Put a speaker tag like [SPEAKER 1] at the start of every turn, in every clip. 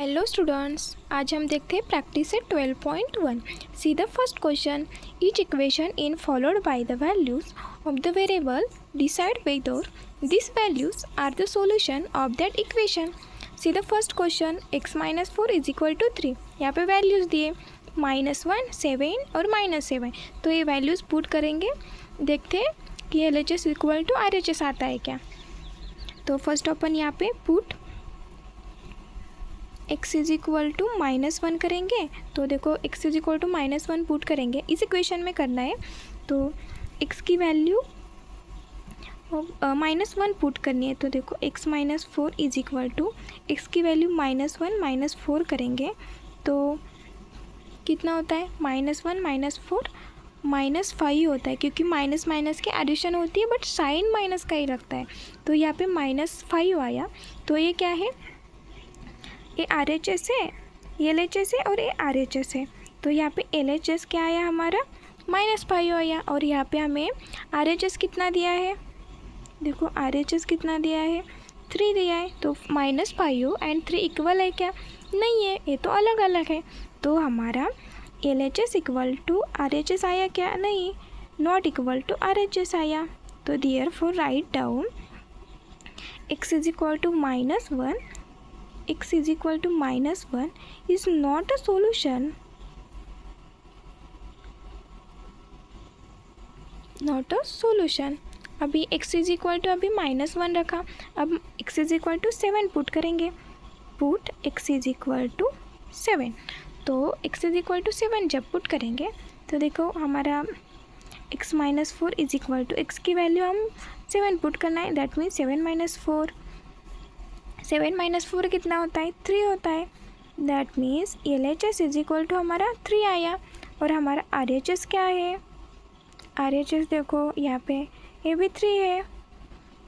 [SPEAKER 1] Hello students, आज हम देखते हैं practice set 12.1. See the first question. Each equation in followed by the values of the variable decide whether this values are the solution of that equation. See the first question. x minus 4 is equal to 3. यहाँ पे values दिए -1, 7 और -7. तो ये values put करेंगे. देखते हैं कि LHS इक्वल टू RHS आता है क्या. तो फर्स्ट अपन यहाँ पे put x is equal to -1 करेंगे. तो देखो x is equal to -1 put करेंगे, इस इक्वेशन में करना है. तो x की वैल्यू -1 पुट करनी है. तो देखो x minus 4 is equal to x की वैल्यू -1 -4 करेंगे. तो कितना होता है? -1 -4 -5 होता है, क्योंकि माइनस माइनस की एडिशन होती है बट साइन माइनस का ही लगता है. तो यहाँ पे -5 आया. तो ये क्या है? ये RHS है, ये LHS है और ये RHS है. तो यहाँ पे LHS क्या आया हमारा? -5 आया. और यहाँ पे हमें RHS कितना दिया है? देखो RHS कितना दिया है? 3 दिया है. तो -5 एंड 3 इक्वल है क्या? नहीं है, ये तो अलग अलग है. तो हमारा LHS इक्वल टू RHS आया क्या? नहीं, नॉट इक्वल टू RHS आया. तो therefore right down x is equal to -1. x is equal to -1 is not a solution. Not a solution. अभी x is equal to अभी -1 रखा. अब x is equal to 7 put करेंगे. Put x is equal to 7. तो x is equal to 7 जब put करेंगे तो देखो हमारा x minus 4 is equal to x की वैल्यू हम 7 पुट करना है. That means 7 minus 4. 7 माइनस 4 कितना होता है? 3 होता है. That means LHS is equal to हमारा 3 आया. और हमारा RHS क्या है? RHS देखो यहाँ पे ये भी 3 है.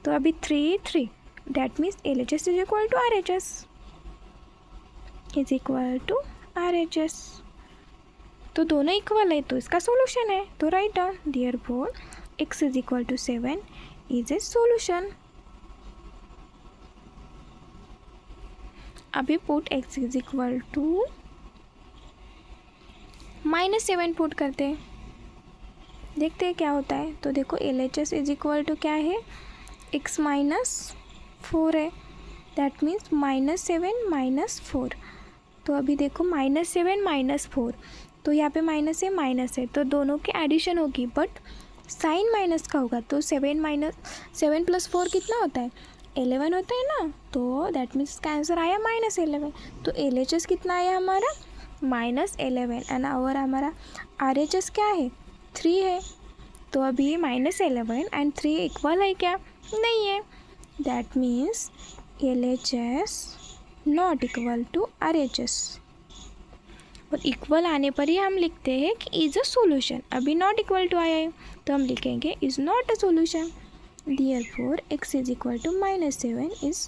[SPEAKER 1] तो अभी 3 that means LHS is equal to RHS is equal to RHS. तो दोनों इक्वल है तो इसका सोल्यूशन है. तो right down therefore x is equal to 7 is a solution. अभी put x is equal to -7 put करते हैं, देखते हैं क्या होता है. तो देखो LHS इज इक्वल टू क्या है? x माइनस 4 है. That means -7 -4. तो अभी देखो -7 -4. तो यहाँ पे माइनस है तो दोनों की एडिशन होगी बट साइन माइनस का होगा. तो 7 + 4 कितना होता है? 11 होता है ना. तो दैट मीन्स इसका आंसर आया -11. तो LHS कितना आया हमारा? -11. एंड और हमारा RHS क्या है? 3 है. तो अभी -11 एंड 3 इक्वल है क्या? नहीं है. That means LHS not equal to RHS. और इक्वल आने पर ही हम लिखते हैं कि इज़ अ सोल्यूशन. अभी नॉट इक्वल टू आया है तो हम लिखेंगे is not a solution. Therefore x is equal to -7 is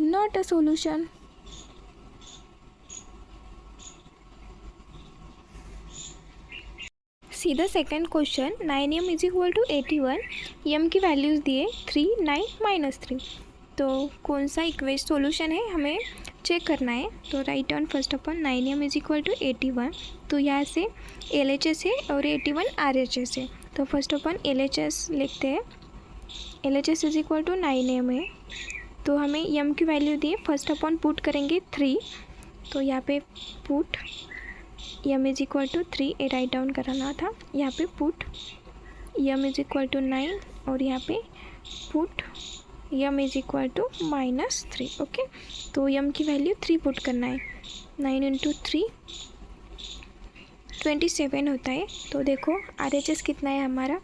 [SPEAKER 1] not a solution. See the second question. 9m is equal to 81. m की वैल्यूज़ दिए 3, 9, -3. तो कौन सा इक्वेशन सोल्यूशन है हमें चेक करना है. तो राइट डाउन फर्स्ट अपन 9m इज इक्वल टू 81. तो यहाँ से LHS है और 81 RHS है. तो फर्स्ट अपन LHS लिखते हैं. LHS is equal to 9m है. तो हमें m की वैल्यू दी. फर्स्ट अपन पुट करेंगे 3. तो यहाँ पे put m is equal to 3 ए राइट डाउन कराना था. यहाँ पे put m is equal to 9 और यहाँ पे put m is equal to -3. Okay. तो m की वैल्यू 3 पुट करना है. 9 × 3 27 होता है. तो देखो RHS कितना है हमारा?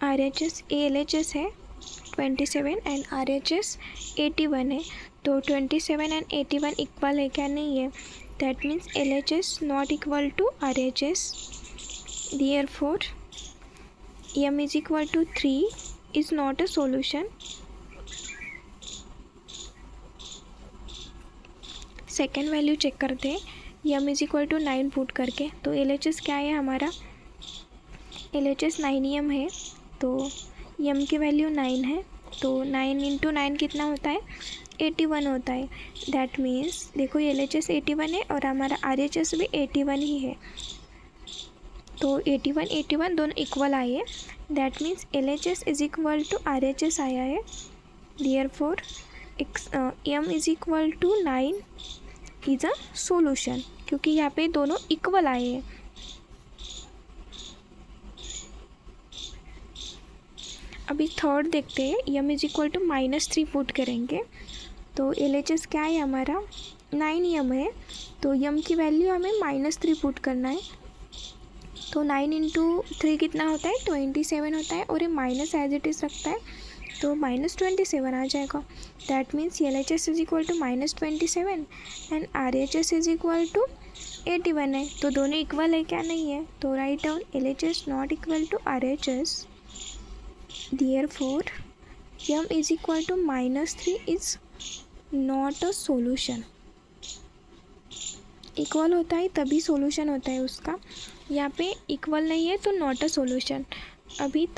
[SPEAKER 1] RHS LHS है 27 एंड RHS 81 है. तो 27 एंड 81 इक्वल है क्या? नहीं है. That means LHS not equal to RHS. Therefore m is equal to 3 is not a solution. Second value check करते हैं. m is equal to 9 put करके. तो LHS क्या है हमारा? LHS 9m है. तो m की वैल्यू 9 है. तो 9 × 9 कितना होता है? 81 होता है। दैट मीन्स देखो LHS 81 है और हमारा RHS भी 81 ही है, तो 81 81 दोनों इक्वल आए हैं। That means LHS is equal to RHS आया है। Therefore M is equal to 9 is a solution, क्योंकि यहाँ पे दोनों इक्वल आए हैं। अभी थर्ड देखते हैं। M is equal to -3 put करेंगे तो LHS क्या है हमारा 9M है, तो M की वैल्यू हमें -3 पुट करना है। तो 9 इंटू 3 कितना होता है 27 होता है, और ये माइनस एज इट इज़ रखता है तो -27 आ जाएगा। That means LHS is equal to -27 and RHS is equal to 81 है, तो दोनों इक्वल है क्या, नहीं है, तो right down LHS not equal to RHS। Therefore M is equal to -3 is not a solution. Equal होता है तभी सोल्यूशन होता है उसका, यहाँ पे इक्वल नहीं है तो नॉट अ सोल्यूशन। अभी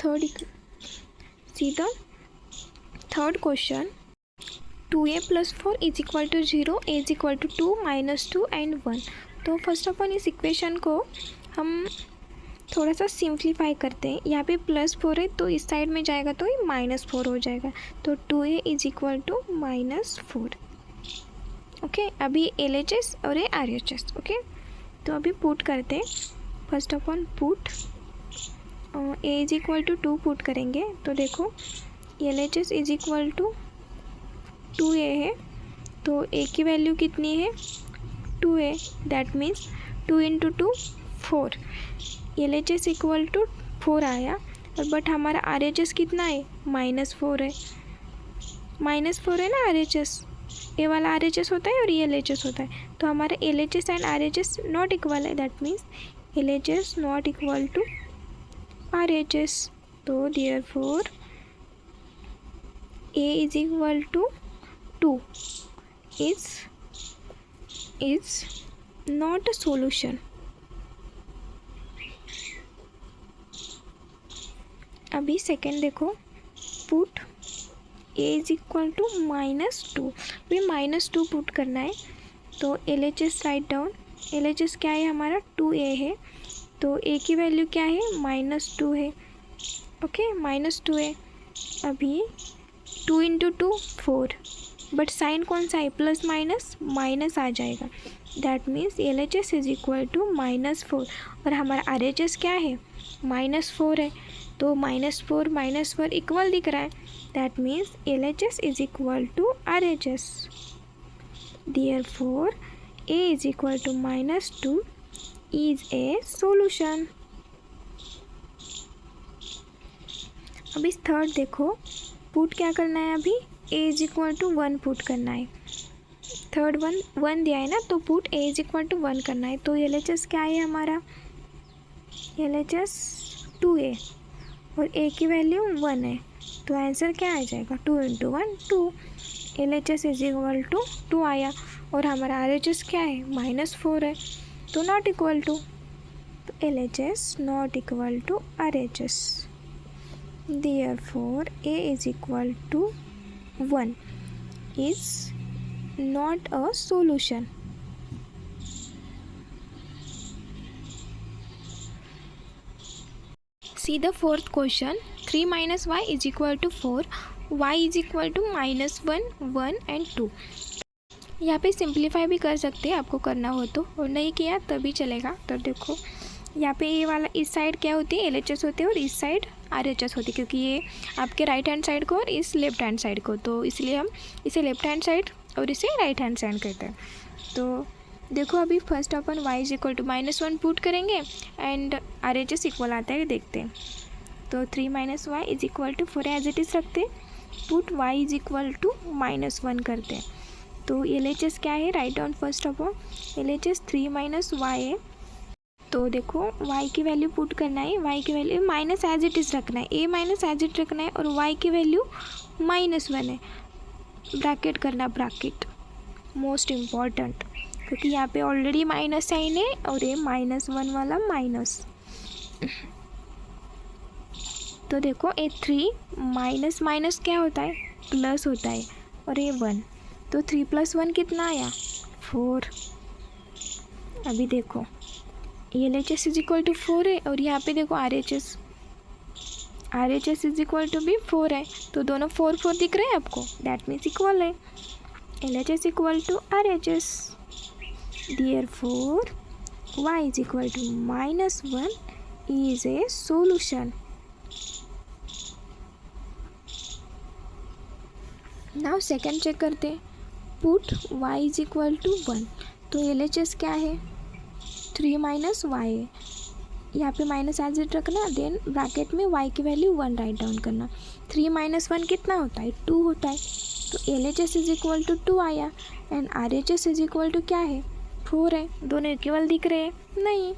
[SPEAKER 1] सीधा third question 2a + 4 is equal to 0, a is equal to 2 -2 and 1। तो फर्स्ट ऑफ ऑल इस इक्वेशन को हम थोड़ा सा सिंप्लीफाई करते हैं। यहाँ पे +4 है तो इस साइड में जाएगा तो ये -4 हो जाएगा, तो 2a is equal to -4। Okay, अभी LHS और ये RHS। ओके, तो अभी पुट करते हैं। First of all put a is equal to 2 put करेंगे तो देखो LHS is equal to 2a है, तो a की वैल्यू कितनी है 2a। That means 2 into 2 4। LHS equal to 4 आया, और बट हमारा RHS कितना है -4 है। -4 है ना RHS, ए वाला RHS होता है और ये LHS होता है, तो हमारा LHS and RHS not equal है। That means LHS not equal to RHS। तो therefore A is equal to 2 is not a solution. अभी सेकेंड देखो, put a is equal to -2, भी -2 पुट करना है तो LHS राइट डाउन। LHS क्या है हमारा 2a है, तो a की वैल्यू क्या है -2 है। ओके, -2 है। अभी 2 इंटू 2 4, बट साइन कौन सा है प्लस माइनस आ जाएगा। That means LHS is equal to -4, और हमारा RHS क्या है -4 है, तो -4 इक्वल दिख रहा है। That means LHS is equal to RHS। Therefore A is equal to -2 is a solution. अभी थर्ड देखो, पुट क्या करना है, अभी A is equal to 1 put करना है। थर्ड 1 दिया है ना, तो put A is equal to 1 करना है। तो LHS क्या है हमारा LHS 2a, और a की वैल्यू 1 है, तो आंसर क्या आ जाएगा 2 into 1 2। LHS is equal to 2 आया, और हमारा RHS क्या है -4 है, तो नॉट इक्वल टू, तो LHS not equal to RHS। Therefore A is equal to 1 is not a solution. See the fourth question, 3 minus y is equal to 4, y is equal to -1 1 and 2। यहाँ पे simplify भी कर सकते हैं आपको करना हो तो, और नहीं किया तभी चलेगा। तो देखो यहाँ पे ये वाला इस साइड क्या होती है LHS होते हैं, और इस साइड RHS होती है, क्योंकि ये आपके राइट हैंड साइड को और इस लेफ्ट हैंड साइड को, तो इसलिए हम इसे लेफ्ट हैंड साइड और इसे राइट हैंड साइड कहते हैं। तो देखो अभी फर्स्ट अपन y is equal to -1 put करेंगे एंड RHS इक्वल आता है, देखते हैं। तो 3 - y is equal to 4 as it is रखते, put y is equal to -1 करते हैं। तो LHS क्या है, write down first of all LHS 3 - y है, तो देखो y की वैल्यू पुट करना है, y की value minus as it is रखना है, a माइनस एज इट रखना है, और y की वैल्यू -1 है, ब्रैकेट करना, ब्रैकेट मोस्ट इम्पॉर्टेंट, क्योंकि यहाँ पे ऑलरेडी माइनस साइन है और ये -1 वाला माइनस। तो देखो ये 3 माइनस क्या होता है प्लस होता है, और ये 1, तो 3 + 1 कितना आया 4। अभी देखो LHS इज इक्वल टू 4 है और यहाँ पे देखो RHS इज इक्वल टू भी 4 है, तो दोनों 4 4 दिख रहे हैं आपको, दैट मीन्स इक्वल है। LHS equal to RHS, therefore y is equal to -1 is a solution. Now second check करते हैं, put y is equal to 1, तो LHS क्या है 3 - y है, यहाँ पे माइनस एज इट रखना, देन ब्रैकेट में y की वैल्यू 1 राइट डाउन करना। 3 - 1 कितना होता है 2 होता है, तो LHS इज इक्वल टू 2 आया and RHS is equal to क्या है 4 है। दोनों इक्वल दिख रहे हैं नहीं,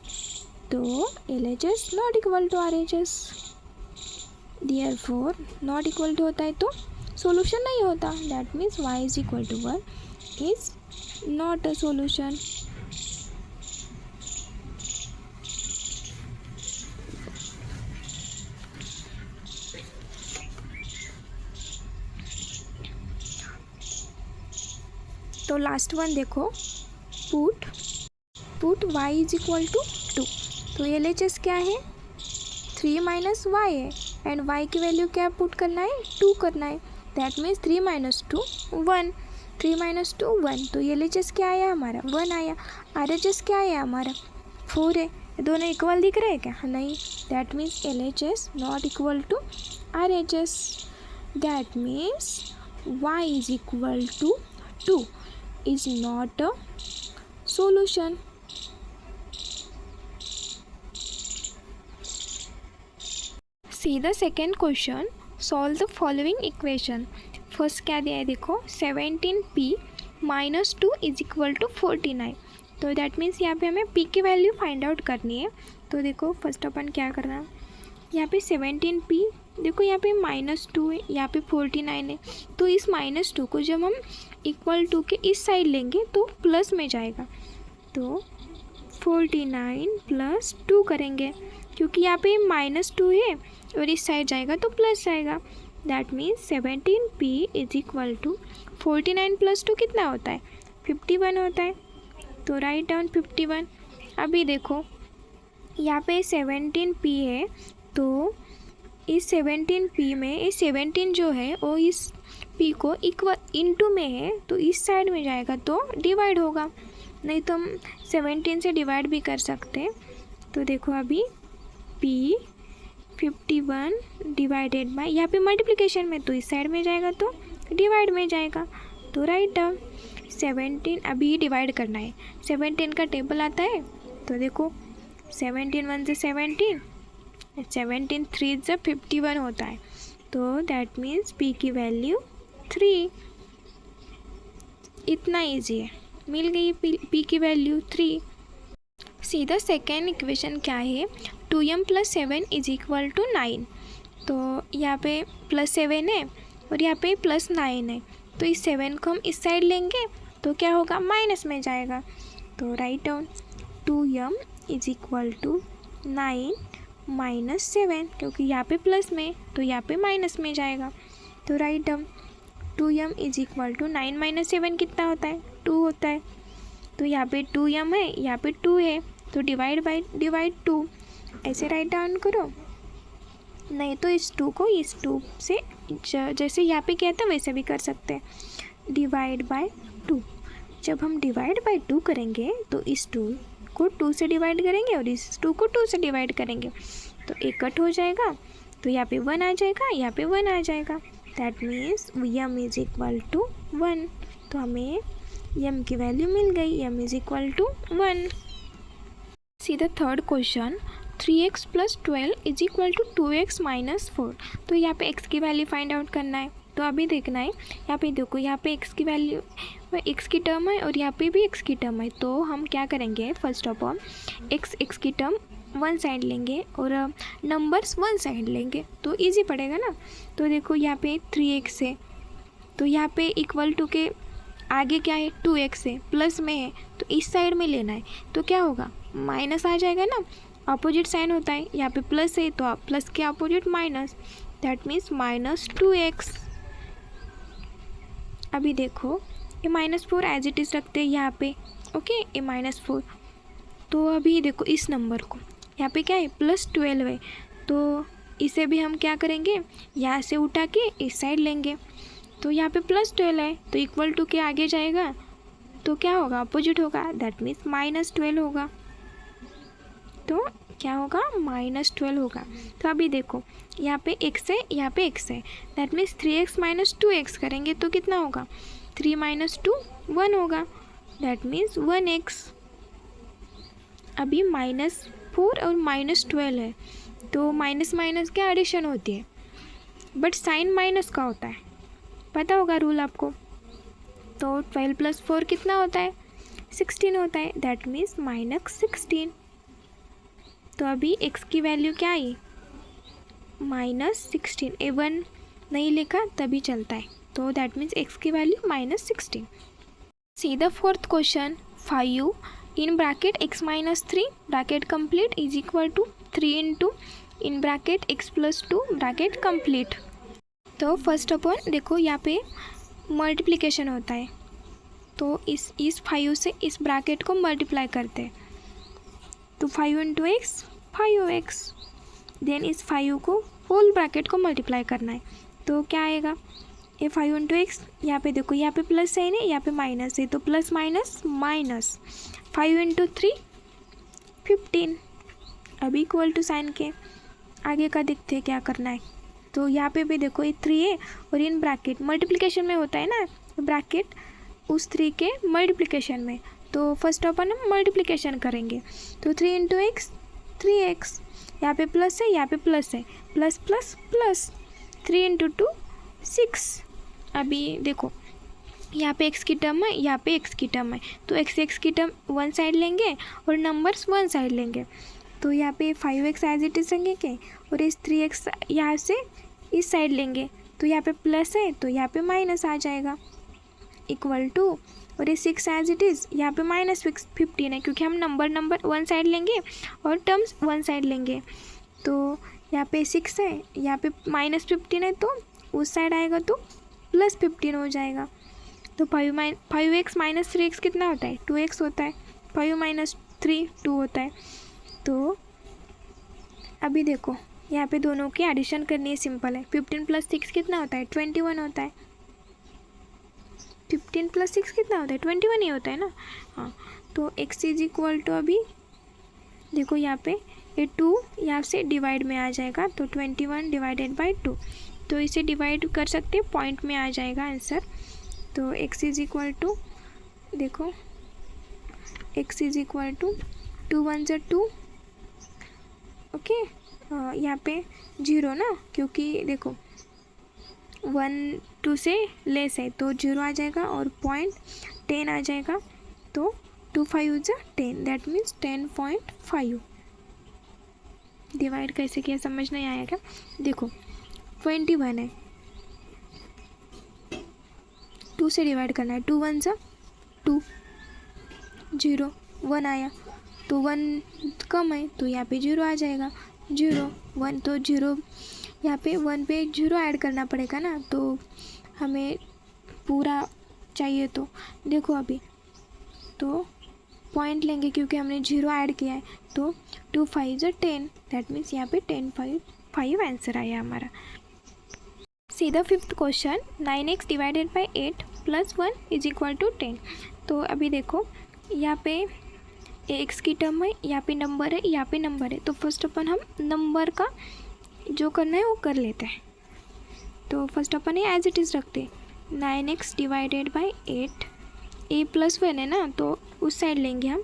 [SPEAKER 1] तो LHS not equal to RHS, therefore not equal to होता है तो सॉल्यूशन नहीं होता, that means y is equal to 1 is not a solution. तो लास्ट वन देखो, put y is equal to 2, तो LHS क्या है 3 - y है एंड y की वैल्यू क्या पुट करना है 2 करना है, दैट मीन्स 3 - 2 1, 3 - 2 1, तो LHS क्या आया हमारा 1 आया। RHS क्या आया हमारा 4 है, दोनों इक्वल दिख रहे हैं क्या नहीं, that means LHS not equal to RHS, that means y is equal to 2 is not a solution. See the second question. Solve the following equation. First क्या दिया है देखो, 17p - 2 इज इक्वल टू 49, तो दैट मीन्स यहाँ पे हमें p की value find out करनी है। तो देखो फर्स्ट अपन क्या करना है, यहाँ पे 17p देखो, यहाँ पे -2 है, यहाँ पे 49 है, तो इस -2 को जब हम इक्वल टू के इस साइड लेंगे तो प्लस में जाएगा, तो 49 + 2 करेंगे, क्योंकि यहाँ पे -2 है और इस साइड जाएगा तो प्लस जाएगा, that means 17p is equal to 49 + 2 कितना होता है 51 होता है, तो राइट डाउन 51। अभी देखो यहाँ पे 17p है, तो इस 17p में इस 17 जो है वो इस p को इक्वल इनटू में है, तो इस साइड में जाएगा तो डिवाइड होगा, नहीं तो हम 17 से डिवाइड भी कर सकते हैं। तो देखो अभी p 51 डिवाइडेड बाय, यहाँ पे मल्टीप्लिकेशन में तो इस साइड में जाएगा तो डिवाइड में जाएगा, तो राइट डाउन 17 अभी डिवाइड करना है, 17 का टेबल आता है, तो देखो 17 1 से 17, 17 3 से 51 होता है, तो दैट मीन्स p की वैल्यू 3, इतना इजी है, मिल गई p की वैल्यू 3। सीधा सेकेंड इक्वेशन क्या है, 2m + 7 इज इक्वल टू 9, तो यहाँ पे +7 है और यहाँ पे +9 है, तो इस 7 को हम इस साइड लेंगे तो क्या होगा माइनस में जाएगा, तो right down 2m is equal to 9 - 7, क्योंकि यहाँ पे प्लस में तो यहाँ पे माइनस में जाएगा, तो right down 2m is equal to 9 - 7 कितना होता है 2 होता है, तो यहाँ पे 2m है यहाँ पे 2 है, तो डिवाइड 2 ऐसे राइट डाउन करो, नहीं तो इस 2 को इस 2 से जैसे यहाँ पे किया था वैसे भी कर सकते हैं, डिवाइड बाय 2। जब हम डिवाइड बाय 2 करेंगे तो इस 2 को 2 से डिवाइड करेंगे और इस 2 को 2 से डिवाइड करेंगे, तो एक कट हो जाएगा, तो यहाँ पे 1 आ जाएगा, यहाँ पे 1 आ जाएगा, that means m is equal to 1, तो हमें m की वैल्यू मिल गई, m is equal to 1। See the third question, 3x + 12 is equal to 2x - 4, तो यहाँ पे x की वैल्यू फाइंड आउट करना है, तो अभी देखना है, यहाँ पे देखो यहाँ पे x की वैल्यू x की टर्म है और यहाँ पे भी x की टर्म है, तो हम क्या करेंगे फर्स्ट ऑफ ऑल x की टर्म वन साइड लेंगे और नंबर्स वन साइड लेंगे, तो इजी पड़ेगा ना। तो देखो यहाँ पे 3x है, तो यहाँ पे इक्वल टू के आगे क्या है 2x है, प्लस में है तो इस साइड में लेना है, तो क्या होगा माइनस आ जाएगा ना, अपोजिट साइन होता है, यहाँ पे प्लस है तो आप प्लस के opposite minus, that means -2x। अभी देखो -4 एज इट इज़ रखते हैं यहाँ पे। ओके, -4। तो अभी देखो इस नंबर को यहाँ पे क्या है +12 है, तो इसे भी हम क्या करेंगे यहाँ से उठा के इस साइड लेंगे। तो यहाँ पे +12 है तो इक्वल टू के आगे जाएगा तो क्या होगा अपोजिट होगा, दैट मीन्स -12 होगा। तो क्या होगा -12 होगा। तो अभी देखो यहाँ पे x है, यहाँ पे x है, दैट मीन्स 3x - 2x करेंगे तो कितना होगा 3 - 2 1 होगा, दैट मीन्स 1x। अभी -4 और -12 है तो माइनस माइनस क्या एडिशन होती है, बट साइन माइनस का होता है, पता होगा रूल आपको। तो 12 + 4 कितना होता है 16 होता है, दैट मीन्स -16। तो अभी x की वैल्यू क्या आई -16। A1 नहीं लिखा तभी चलता है, तो दैट मीन्स x की value -16। See the fourth question, 5 in bracket x - 3 bracket complete is equal to 3 into in bracket x + 2 bracket complete। तो फर्स्ट अपन देखो यहाँ पे मल्टीप्लिकेशन होता है, तो इस 5 से इस ब्रैकेट को मल्टीप्लाई करते हैं, तो 5 × x 5x, देन इस 5 को होल ब्रैकेट को मल्टीप्लाई करना है, तो क्या आएगा ये 5 × x, यहाँ पे देखो यहाँ पे प्लस है ना, यहाँ पे माइनस है, तो प्लस माइनस माइनस, 5 × 3 15। अभी इक्वल टू साइन के आगे का देखते हैं क्या करना है। तो यहाँ पे भी देखो ये 3 है और इन ब्रैकेट मल्टीप्लिकेशन में होता है ना, ब्रैकेट उस 3 के मल्टीप्लिकेशन में, तो फर्स्ट अपन हम मल्टीप्लिकेशन करेंगे। तो 3 × x 3x, यहाँ पे प्लस है, यहाँ पे प्लस है, प्लस प्लस प्लस, 3 × 2 6। अभी देखो यहाँ पे x की टर्म है, यहाँ पे x की टर्म है, तो x की टर्म वन साइड लेंगे और नंबर्स वन साइड लेंगे, तो यहाँ पे 5x एज इट इज लेंगे और इस 3x यहाँ से इस साइड लेंगे, तो यहाँ पे प्लस है तो यहाँ पे माइनस आ जाएगा, इक्वल टू, और ये 6 एज इट इज़ यहाँ पे -15 है क्योंकि हम नंबर वन साइड लेंगे और टर्म्स वन साइड लेंगे, तो यहाँ पे 6 है, यहाँ पे -15 है, तो उस साइड आएगा तो +15 हो जाएगा। तो 5x - 3x कितना होता है 2x होता है, 5 - 3 2 होता है। तो अभी देखो यहाँ पे दोनों की एडिशन करनी है, सिंपल है। 15 + 6 कितना होता है 21 होता है, 15 + 6 कितना होता है 21 ही होता है ना। हाँ, तो x = अभी देखो यहाँ पे ये 2 यहाँ से डिवाइड में आ जाएगा, तो 21 / 2, तो इसे डिवाइड कर सकते हैं, पॉइंट में आ जाएगा आंसर। तो x = देखो x = 2 × 1 = 2, ओके। यहाँ पे 0 ना, क्योंकि देखो 1 2 से लेस है तो 0 आ जाएगा और पॉइंट 10 आ जाएगा, तो 2 5 = 10, दैट मीन्स 10.5। डिवाइड कैसे किया समझ नहीं आएगा। देखो 21 है, 2 से डिवाइड करना है, 2 1 = 2, 0 1 आया, तो 1 कम है तो यहाँ पे 0 आ जाएगा, 0 1, तो 0 यहाँ पे 1 पे 0 ऐड करना पड़ेगा ना, तो हमें पूरा चाहिए, तो देखो अभी तो पॉइंट लेंगे क्योंकि हमने 0 ऐड किया है, तो 2 5 = 10, दैट मीन्स यहाँ पे 10.5 आंसर आया हमारा। See the fifth question, 9x / 8 + 1 = 10। तो अभी देखो यहाँ पे x की टर्म है, यहाँ पे नंबर है, यहाँ पे नंबर है, तो फर्स्ट अपन हम नंबर का जो करना है वो कर लेते हैं। तो फर्स्ट अपन ये एज इट इज़ रखते हैं, 9x / 8, a + 1 है ना, तो उस साइड लेंगे हम,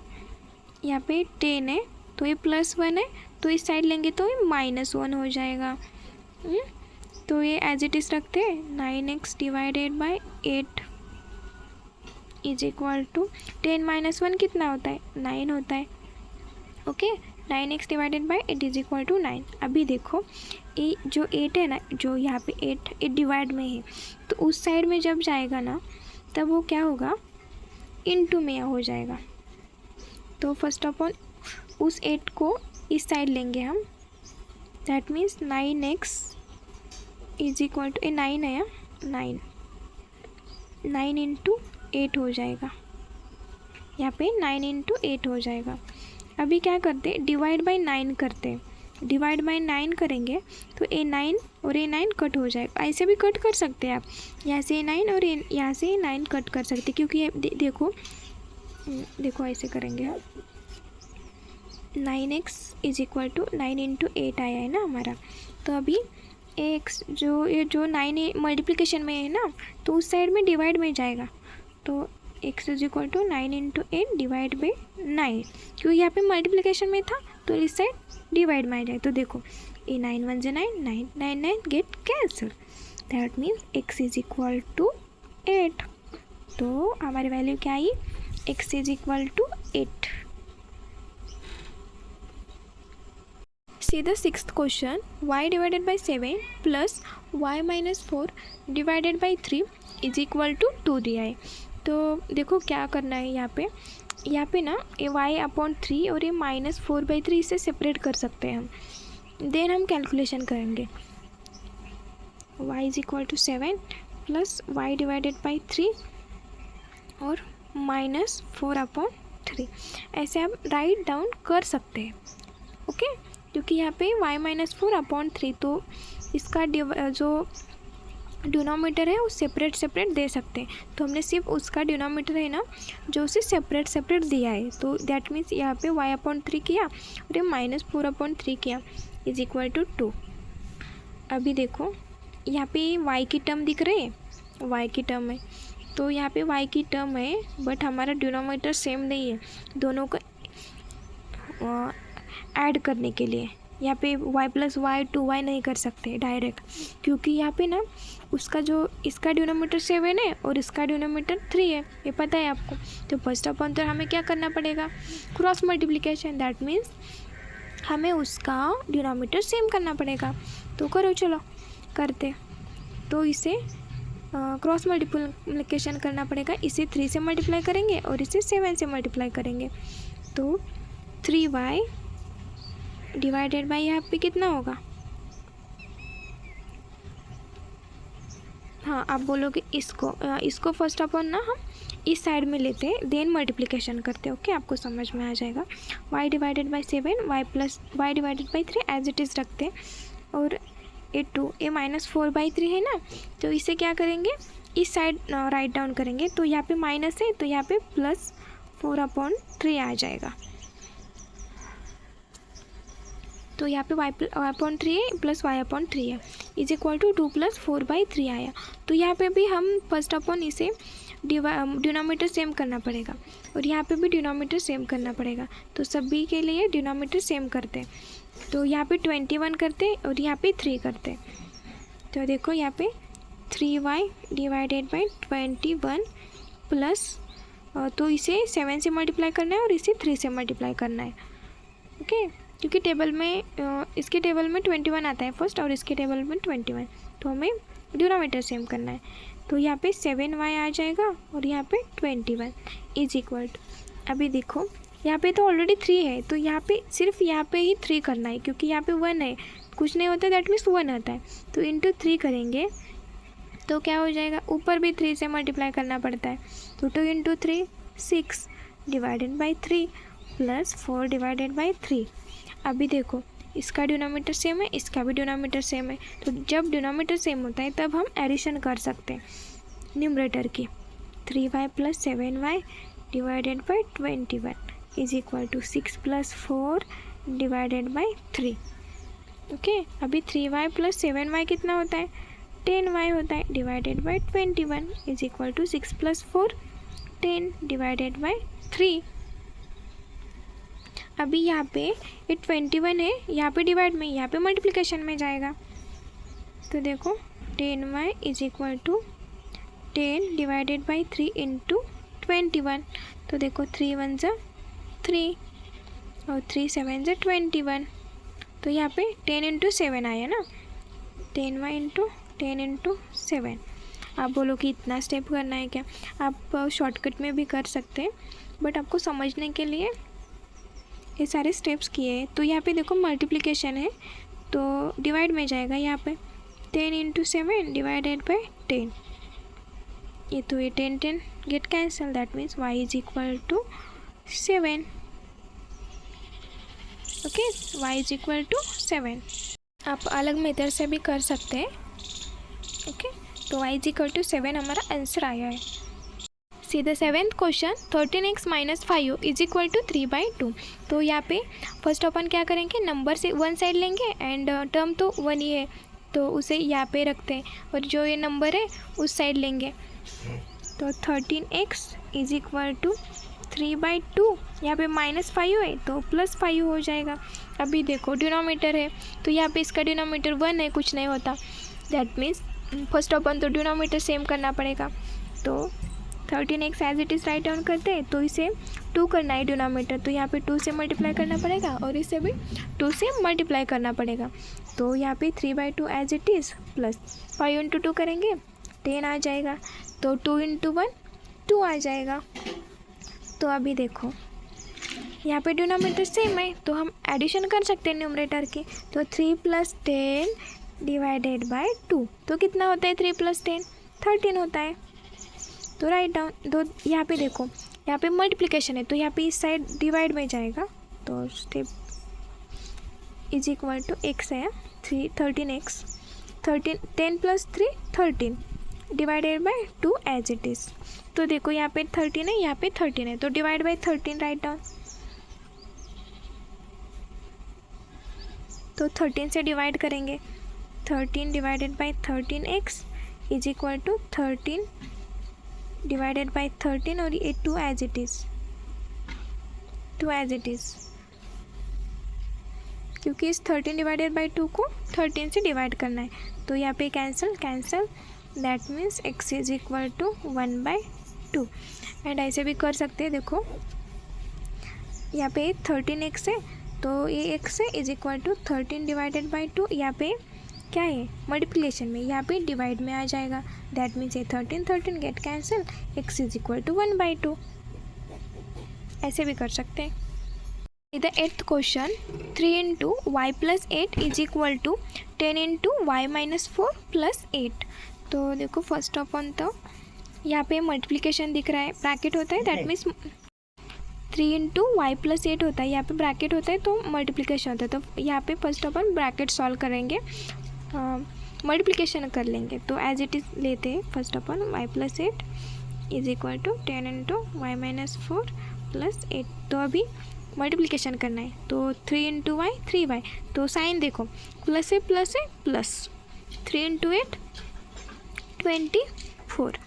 [SPEAKER 1] यहाँ पे 10 है तो ये +1 है, तो इस साइड लेंगे तो ये -1 हो जाएगा। तो ये एज इट इज़ रखते हैं, 9x / 8 = 10 - 1 कितना होता है 9 होता है, ओके। 9x / 8 = 9। अभी देखो ये जो 8 है ना, जो यहाँ पे 8 डिवाइड में है, तो उस साइड में जब जाएगा ना तब वो क्या होगा इनटू में हो जाएगा। तो फर्स्ट ऑफ ऑल उस 8 को इस साइड लेंगे हम, दैट मीन्स 9x = 9 है, 9 × 8 हो जाएगा, यहाँ पे 9 इंटू 8 हो जाएगा। अभी क्या करते, डिवाइड बाई 9 करते, डिवाइड बाई 9 करेंगे तो A9 और A9 कट हो जाएगा। ऐसे भी कट कर सकते हैं आप, यहाँ से A9 और यहाँ से A9 कट कर सकते, क्योंकि ये देखो ऐसे करेंगे। 9x is equal to 9 into 8 आया है ना हमारा। तो अभी x जो 9 मल्टीप्लिकेशन में है ना, तो उस साइड में डिवाइड में जाएगा। तो x is equal to 9 into 8 divide by 9, क्योंकि यहाँ पे मल्टीप्लिकेशन में था तो इस साइड डिवाइड में आ जाए। तो देखो ए 9 1 से 9 9 9 9 get cancel, that means x is equal to 8। तो हमारी वैल्यू क्या आई, x is equal to 8। See the sixth question, y divided by 7 plus y minus 4 divided by 3 is equal to 2 दिया है। तो देखो क्या करना है, यहाँ पे ना ये y अपॉन 3 और ये -4/3 इसे सेपरेट कर सकते हैं हम। देन हम कैलकुलेशन करेंगे, y is equal to 7 plus y divided by 3 और -4/3, ऐसे आप राइट डाउन कर सकते हैं। ओके, क्योंकि यहाँ पे y-4/3, तो इसका जो डिनोमीटर है वो सेपरेट दे सकते हैं। तो हमने सिर्फ उसका डिनोमीटर है ना जो उसे सेपरेट दिया है, तो दैट मीन्स यहाँ पे y/3 किया और ये -4/3 किया इज इक्वल टू 2। अभी देखो यहाँ पे y की टर्म दिख रही है, y की टर्म है, तो यहाँ पे y की टर्म है बट हमारा डिनोमीटर सेम नहीं है। दोनों को ऐड करने के लिए यहाँ पे y प्लस y 2y नहीं कर सकते डायरेक्ट, क्योंकि यहाँ पे ना इसका डिनोमीटर 7 है और इसका डिनोमीटर 3 है, ये पता है आपको। तो फर्स्ट ऑफ ऑल तो हमें क्या करना पड़ेगा, क्रॉस मल्टीप्लिकेशन, दैट मीन्स हमें उसका डिनोमीटर सेम करना पड़ेगा। तो करो, चलो करते। तो इसे क्रॉस मल्टीप्लिकेशन करना पड़ेगा, इसे 3 से मल्टीप्लाई करेंगे और इसे 7 से मल्टीप्लाई करेंगे। तो 3y डिवाइडेड बाई यहाँ पे कितना होगा, हाँ आप बोलोगे इसको फर्स्ट ऑफ ऑल ना हम इस साइड में लेते हैं, देन मल्टीप्लिकेशन करते हैं। ओके, आपको समझ में आ जाएगा। y divided by 7 y divided by 3 as it is रखते हैं, और ये -4/3 है ना, तो इसे क्या करेंगे, इस साइड राइट डाउन करेंगे। तो यहाँ पे माइनस है तो यहाँ पे +4/3 आ जाएगा। तो यहाँ पे y/3 है प्लस y/3 है इज इक्वल टू 2 + 4/3 आया। तो यहाँ पे भी हम फर्स्ट अपॉन इसे डिनोमीटर सेम करना पड़ेगा और यहाँ पे भी डिनोमीटर सेम करना पड़ेगा। तो सभी के लिए डिनोमीटर सेम करते हैं। तो यहाँ पे 21 करते और यहाँ पे 3 करते। तो देखो यहाँ पे 3y डिवाइडेड बाई 21 प्लस, तो इसे 7 से मल्टीप्लाई करना है और इसे 3 से मल्टीप्लाई करना है। ओके, क्योंकि टेबल में इसके टेबल में 21 आता है फर्स्ट और इसके टेबल में 21, तो हमें डिनोमीटर सेम करना है। तो यहाँ पे 7y आ जाएगा और यहाँ पे 21 इज इक्वल टू, अभी देखो यहाँ पे तो ऑलरेडी 3 है, तो यहाँ पे सिर्फ यहाँ पे ही 3 करना है, क्योंकि यहाँ पे 1 है, कुछ नहीं होता, दैट मीन्स 1 आता है। तो इंटू 3 करेंगे तो क्या हो जाएगा, ऊपर भी 3 से मल्टीप्लाई करना पड़ता है। तो 2 into 3 6 divided by 3 plus 4 divided by 3। अभी देखो इसका डिनोमीटर सेम है, इसका भी डिनोमीटर सेम है, तो जब डिनोमीटर सेम होता है तब हम एडिशन कर सकते हैं न्यूमरेटर की। 3y + 7y divided by 21 is equal to 6 + 4 divided by 3। Okay, अभी 3y + 7y कितना होता है, 10y होता है, divided by 21 is equal to 6 + 4 10 divided by 3। अभी यहाँ पे ये 21 है, यहाँ पे डिवाइड में, यहाँ पे मल्टीप्लिकेशन में जाएगा। तो देखो 10y is equal to 10 divided by 3 into 21। तो देखो 3 1 ज़ा 3 और 3 7 ज़ा 21। तो यहाँ पे 10 इंटू 7 आया ना, 10y इंटू 10 इंटू 7। आप बोलो कि इतना स्टेप करना है क्या, आप शॉर्टकट में भी कर सकते हैं, बट आपको समझने के लिए ये सारे स्टेप्स किए हैं। तो यहाँ पे देखो मल्टीप्लिकेशन है तो डिवाइड में जाएगा, यहाँ पे 10 इंटू 7 डिवाइडेड बाई 10 ये तो ये 10 10 get cancel, that means y is equal to 7. Okay, y is equal to 7. आप अलग मेथड से भी कर सकते हैं. ओके, तो y इज इक्वल टू 7 हमारा आंसर आया है. See the 7th question, 13x minus 5 is equal to 3/2. तो यहाँ पे फर्स्ट अपन क्या करेंगे, नंबर से वन साइड लेंगे एंड टर्म तो 1 ही है तो उसे यहाँ पे रखते हैं, और जो ये नंबर है उस साइड लेंगे. तो 13x इज इक्वल टू 3/2. यहाँ पे -5 है तो +5 हो जाएगा. अभी देखो डिनोमीटर है तो यहाँ पे इसका डिनोमीटर 1 है, कुछ नहीं होता. दैट मीन्स फर्स्ट अपन तो डिनोमीटर सेम करना पड़ेगा. तो 13x as it is right down करते हैं, तो इसे 2 करना है डिनोमीटर, तो यहाँ पे 2 से मल्टीप्लाई करना पड़ेगा और इसे भी 2 से मल्टीप्लाई करना पड़ेगा. तो यहाँ पे 3/2 एज इट इज़ प्लस 5 × 2 करेंगे 10 आ जाएगा. तो 2 × 1 2 आ जाएगा. तो अभी देखो यहाँ पे डिनोमीटर सेम है तो हम एडिशन कर सकते हैं न्यूमरेटर की. तो 3 + 10 डिवाइडेड बाय 2, तो कितना होता है 3 + 10 13 होता है. तो राइट डाउन दो. यहाँ पे देखो यहाँ पे मल्टीप्लिकेशन है तो यहाँ पे इस साइड डिवाइड में जाएगा. तो step is equal to x है 13x 10 + 3 13 divided by 2 as it is. तो देखो यहाँ पे 13 है, यहाँ पे 13 है तो डिवाइड बाय 13 राइट डाउन. तो 13 से डिवाइड करेंगे, 13 divided by 13x is equal to 13 divided by 13 और ये 2 as it is, 2 as it is, क्योंकि इस 13 डिवाइडेड बाय 2 को 13 से डिवाइड करना है. तो यहाँ पे cancel cancel, that means x is equal to 1/2. And ऐसे भी कर सकते हैं. देखो यहाँ पे 13x है तो ये x है is equal to 13 divided by 2. यहाँ पे क्या है मल्टीप्लिकेशन में, यहाँ पे डिवाइड में आ जाएगा. दैट मीन्स ये 13 get cancel, x is equal to 1/2. ऐसे भी कर सकते हैं. The 8th question, 3 × y + 8 is equal to 10 × y - 4 + 8. तो देखो फर्स्ट ऑफ ऑन तो यहाँ पे मल्टीप्लिकेशन दिख रहा है, ब्रैकेट होता है, दैट मीन्स 3 × y + 8 होता है, यहाँ पे ब्रैकेट होता है तो मल्टीप्लिकेशन होता है. तो यहाँ पे first of on bracket solve करेंगे, मल्टीप्लिकेशन कर लेंगे. तो एज इट इज़ लेते हैं first of on y + 8 is equal to 10 × y - 4 + 8. तो अभी मल्टीप्लिकेशन करना है. तो 3 × y 3y, तो साइन देखो प्लस है प्लस 3 × 8 24.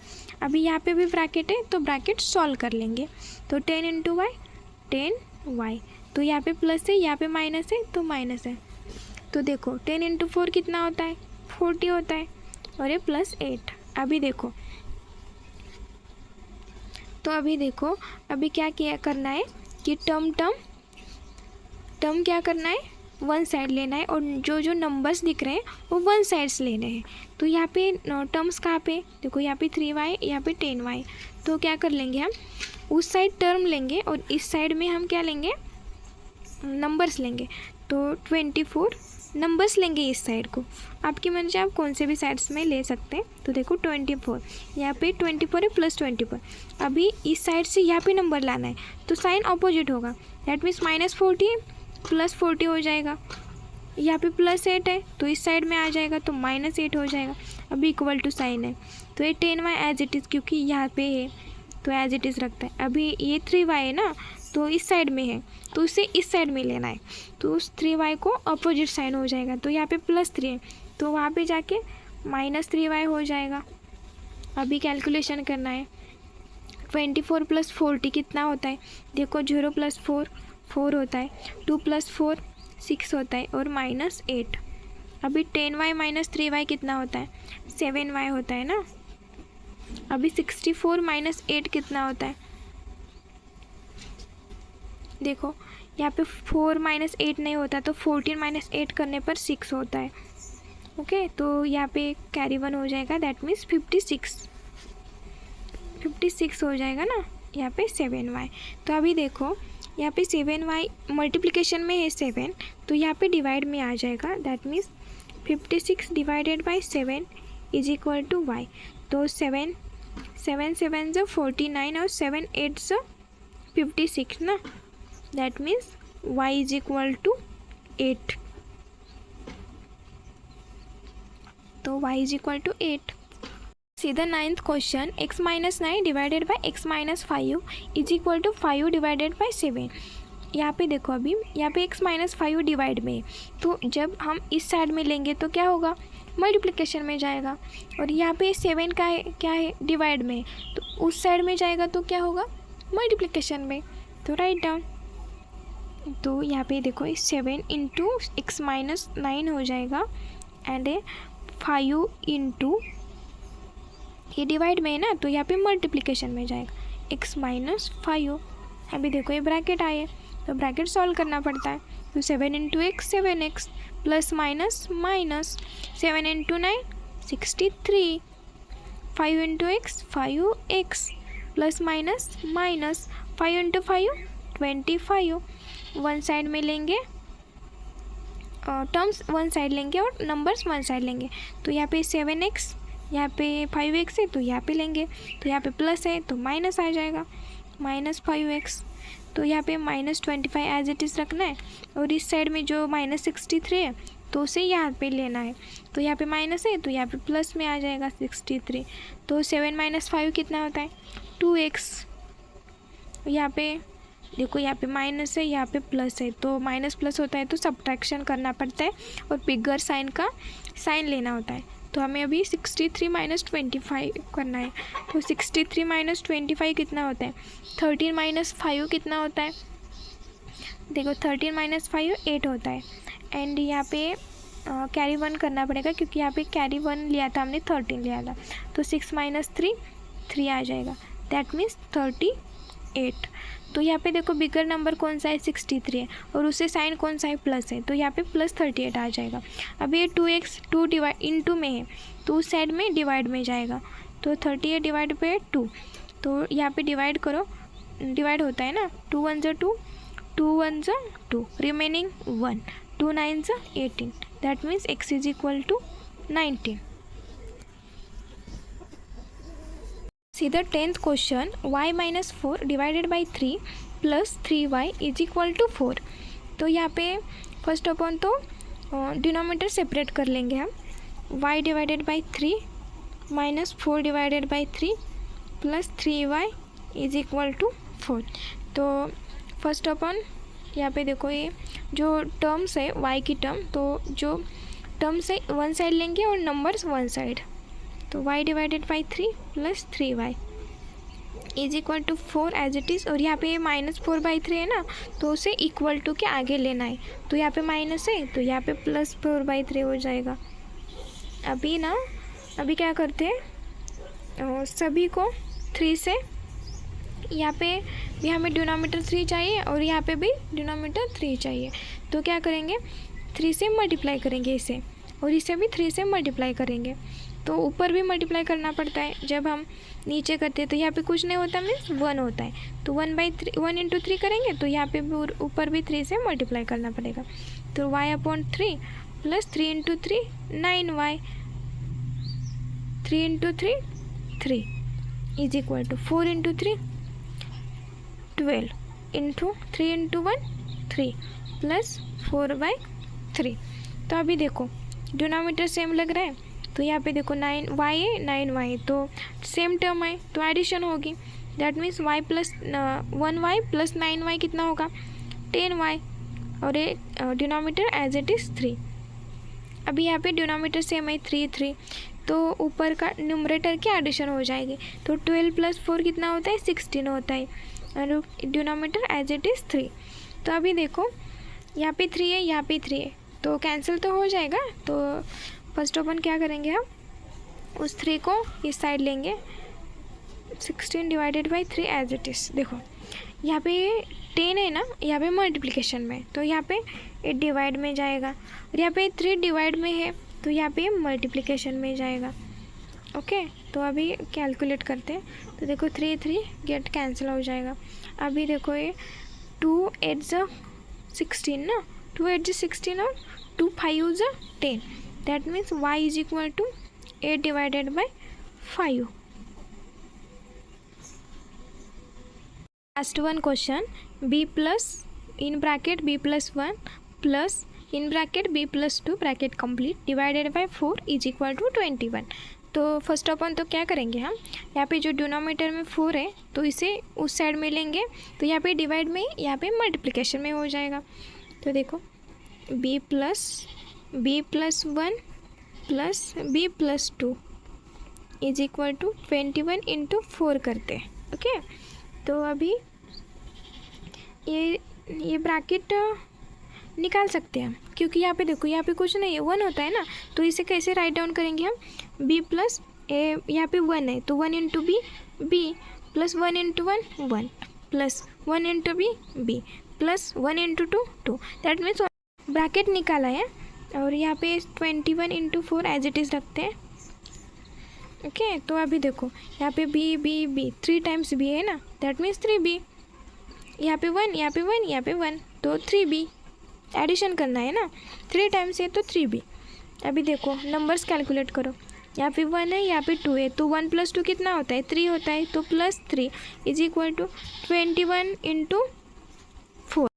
[SPEAKER 1] अभी यहाँ पे भी ब्रैकेट है तो ब्रैकेट सॉल्व कर लेंगे. तो 10 × y 10y, तो यहाँ पे प्लस है यहाँ पे माइनस है तो माइनस है. तो देखो 10 × 4 कितना होता है 40 होता है और ये +8. अभी देखो तो अभी देखो अभी क्या करना है कि टर्म क्या करना है, वन साइड लेना है और जो नंबर्स दिख रहे हैं वो वन साइड्स लेने हैं. तो यहाँ पे टर्म्स कहाँ पे देखो, यहाँ पे 3y यहाँ पे 10y. तो क्या कर लेंगे हम उस साइड टर्म लेंगे और इस साइड में हम क्या लेंगे नंबर्स लेंगे. तो 24 नंबर्स लेंगे इस साइड को. आपकी मर्जी, आप कौन से भी साइड्स में ले सकते हैं. तो देखो 24 यहाँ पे 24 है +24. अभी इस साइड से यहाँ पे नंबर लाना है तो साइन ऑपोजिट होगा. दैट मीन्स -40 +40 हो जाएगा. यहाँ पे +8 है तो इस साइड में आ जाएगा तो -8 हो जाएगा. अभी इक्वल टू साइन है तो ये 10y एज इट इज़, क्योंकि यहाँ पे है तो एज इट इज़ रखता है. अभी ये 3y है ना तो इस साइड में है तो इसे इस साइड में लेना है. तो उस 3y को अपोजिट साइन हो जाएगा. तो यहाँ पे +3 है तो वहाँ पे जाके -3y हो जाएगा. अभी कैलकुलेशन करना है. 24 + 40 कितना होता है देखो, 0 + 4 4 होता है, 2 + 4 6 होता है और -8. अभी 10y - 3y कितना होता है 7y होता है ना. अभी 64 - 8 कितना होता है देखो, यहाँ पे 4 - 8 नहीं होता तो 14 - 8 करने पर 6 होता है. ओके, तो यहाँ पे कैरी 1 हो जाएगा. दैट मीन्स 56 हो जाएगा ना. यहाँ पे 7y. तो अभी देखो यहाँ पे 7y मल्टीप्लिकेशन में है 7 तो यहाँ पे डिवाइड में आ जाएगा. That means 56 divided by 7 is equal to y. तो 7 7 7 ज़ 49 और 7 8 ज़ 56 ना, that means y is equal to 8। तो y is equal to 8। See the 9th question, x minus 9 divided by x minus 5 is equal to 5 divided by 7। यहाँ पे देखो, अभी यहाँ पे x माइनस 5 डिवाइड में, तो जब हम इस साइड में लेंगे तो क्या होगा, मल्टीप्लिकेशन में जाएगा। और यहाँ पे 7 का है, क्या है, डिवाइड में, तो उस साइड में जाएगा तो क्या होगा, मल्टीप्लिकेशन में। तो राइट डाउन। तो यहाँ पे देखो 7 इंटू एक्स माइनस 9 हो जाएगा एंड 5 इंटू, ये डिवाइड में है ना, तो यहाँ पे मल्टीप्लिकेशन में जाएगा x माइनस 5। अभी देखो ये ब्रैकेट आए, तो ब्रैकेट सॉल्व करना पड़ता है। तो 7 into x 7x plus minus minus 7 into 9 63, 5 into x 5x plus minus minus 5 into 5 25। One side में लेंगे, टर्म्स वन साइड लेंगे और नंबर्स वन साइड लेंगे। तो यहाँ पे 7x, यहाँ पे 5x है तो यहाँ पे लेंगे, तो यहाँ पे प्लस है तो माइनस आ जाएगा, माइनस 5x। तो यहाँ पे माइनस 25 एज इट इज़ रखना है, और इस साइड में जो माइनस 63 है तो उसे यहाँ पे लेना है। तो यहाँ पे माइनस है तो यहाँ पे प्लस में आ जाएगा 63। तो 7 माइनस 5 कितना होता है, 2x। यहाँ पे देखो, यहाँ पे माइनस है, यहाँ पे प्लस है, तो माइनस प्लस होता है तो सब्ट्रैक्शन करना पड़ता है और बिगर साइन का साइन लेना होता है। तो हमें अभी 63 माइनस 25 करना है। तो 63 माइनस 25 कितना होता है, 13 माइनस 5 कितना होता है, देखो 13 माइनस 5 8 होता है। एंड यहाँ पे कैरी 1 करना पड़ेगा, क्योंकि यहाँ पे कैरी 1 लिया था हमने, 13 लिया था। तो 6 माइनस 3 3 आ जाएगा, दैट मीन्स 38। तो यहाँ पे देखो बिगर नंबर कौन सा है, 63 है, और उससे साइन कौन सा है, प्लस है, तो यहाँ पे प्लस 38 आ जाएगा। अब ये 2x 2 डिवाइड इंटू में है तो उस साइड में डिवाइड में जाएगा। तो 38 डिवाइड पे 2, तो यहाँ पे डिवाइड करो, डिवाइड होता है ना, 2 1 ज़ा 2, 2 1 ज़ा 2, रिमेनिंग 1, 2 9 ज़ा 18, that means x is equal to 19। See the 10th question, y minus 4 divided by 3 plus 3y is equal to 4। तो यहाँ पे फर्स्ट अपन तो डिनोमीटर सेपरेट कर लेंगे हम, y divided by 3 minus 4 divided by 3 plus 3y is equal to 4। तो first अपन यहाँ पे देखो, ये जो टर्म्स है y की टर्म, तो जो टर्म्स है वन साइड लेंगे और नंबर्स वन साइड। तो y divided by 3 plus 3y is equal to 4 as it is. और यहाँ पे -4/3 है ना, तो उसे इक्वल टू के आगे लेना है। तो यहाँ पे माइनस है तो यहाँ पे +4/3 हो जाएगा। अभी क्या करते हैं, सभी को 3 से, यहाँ पे भी हमें डिनोमीटर 3 चाहिए और यहाँ पे भी डिनोमीटर 3 चाहिए। तो क्या करेंगे, 3 से मल्टीप्लाई करेंगे इसे, और इसे भी 3 से मल्टीप्लाई करेंगे। तो ऊपर भी मल्टीप्लाई करना पड़ता है, जब हम नीचे करते हैं तो यहाँ पे कुछ नहीं होता, मीन्स 1 होता है। तो 1 इंटू 3 करेंगे तो यहाँ पे भी ऊपर भी 3 से मल्टीप्लाई करना पड़ेगा। तो y/3 plus 3 into 3 9y, 3 into 3 3 is equal to 4 into 3 12 into 3 into 1 3 plus 4/3। तो अभी देखो डिनोमीटर सेम लग रहा है, तो यहाँ पे देखो 9y है 9y, तो सेम टर्म है तो एडिशन होगी, that means y plus 1y plus 9y कितना होगा, 10y, और ये डिनोमीटर एज इट इज़ 3। अभी यहाँ पे डिनोमीटर सेम है 3 3, तो ऊपर का न्यूमरेटर की एडिशन हो जाएगी। तो 12 + 4 कितना होता है, 16 होता है, और डिनोमीटर एज इट इज़ 3। तो अभी देखो यहाँ पे 3 है, यहाँ पे 3 है, तो कैंसिल तो हो जाएगा। तो फर्स्ट अपन क्या करेंगे, हम उस 3 को इस साइड लेंगे, 16 divided by 3 as it is. देखो यहाँ पे 10 है ना, यहाँ पे मल्टीप्लिकेशन में, तो यहाँ पे 8 डिवाइड में जाएगा, और यहाँ पे 3 डिवाइड में है तो यहाँ पे मल्टीप्लिकेशन में जाएगा। ओके, तो अभी कैलकुलेट करते हैं। तो देखो 3 3 गेट कैंसिल हो जाएगा। अभी देखो ये 2 8 ज़ा 16 ना, 2 8 ज़ा 16 और 2 5 ज़ा 10, that means y is equal to 8 divided by 5। Last one question, b plus in bracket b plus 1 plus in bracket b plus 2 bracket complete divided by 4 is equal to 21। तो फर्स्ट अपन तो क्या करेंगे हम, यहाँ पे जो डिनोमिनेटर में 4 है तो इसे उस साइड में लेंगे, तो यहाँ पे डिवाइड में, यहाँ पे मल्टीप्लिकेशन में हो जाएगा। तो देखो b plus 1 plus b plus 2 is equal to 21 into 4 करते हैं। ओके, तो अभी ये ब्रैकेट निकाल सकते हैं हम, क्योंकि यहाँ पे देखो यहाँ पे कुछ नहीं है, 1 होता है ना, तो इसे कैसे राइट डाउन करेंगे हम, b प्लस ए, यहाँ पे 1 है तो 1 into B plus 1 into 1 plus 1 into B plus 1 into 2 that means bracket निकाला है। और यहाँ पे 21 इंटू 4 एज इट इज़ रखते हैं। ओके, तो अभी देखो यहाँ पे बी 3 टाइम्स बी है ना, दैट मीन्स 3b, यहाँ पे 1 यहाँ पे 1 यहाँ पे 1 तो 3b एडिशन करना है ना, 3 टाइम्स है तो 3b। अभी देखो नंबर्स कैलकुलेट करो, यहाँ पे 1 है यहाँ पे 2 है, तो 1 प्लस 2 कितना होता है, 3 होता है, तो plus 3 is equal to 21 into 4।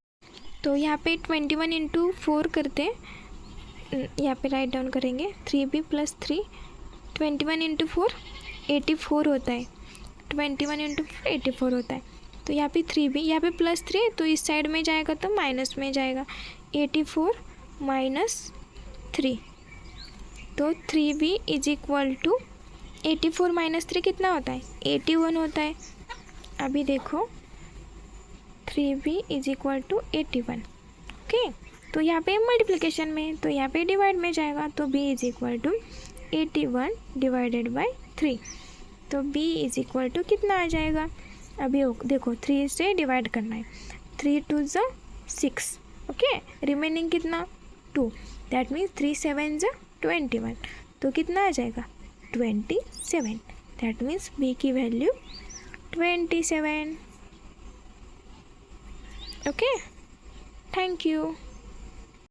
[SPEAKER 1] तो यहाँ पे 21 इंटू 4 करते हैं, यहाँ पे राइट डाउन करेंगे 3b प्लस 3, 21 इंटू 4 84 होता है, 21 इंटू 84 होता है। तो यहाँ पे 3b, यहाँ पे प्लस 3 तो इस साइड में जाएगा तो माइनस में जाएगा, 84 माइनस 3, तो 3b is equal to 84 minus 3 कितना होता है, 81 होता है। अभी देखो 3b is equal to 81। Okay, तो यहाँ पे मल्टीप्लिकेशन में, तो यहाँ पे डिवाइड में जाएगा, तो b is equal to 81 divided by 3, तो b इज इक्वल टू कितना आ जाएगा। अभी देखो 3 से डिवाइड करना है, 3 2 ज़ा 6, ओके, रिमेनिंग कितना 2, दैट मीन्स 3 7 ज़ा 21, तो कितना आ जाएगा 27, दैट मीन्स b की वैल्यू 27। Okay, thank you.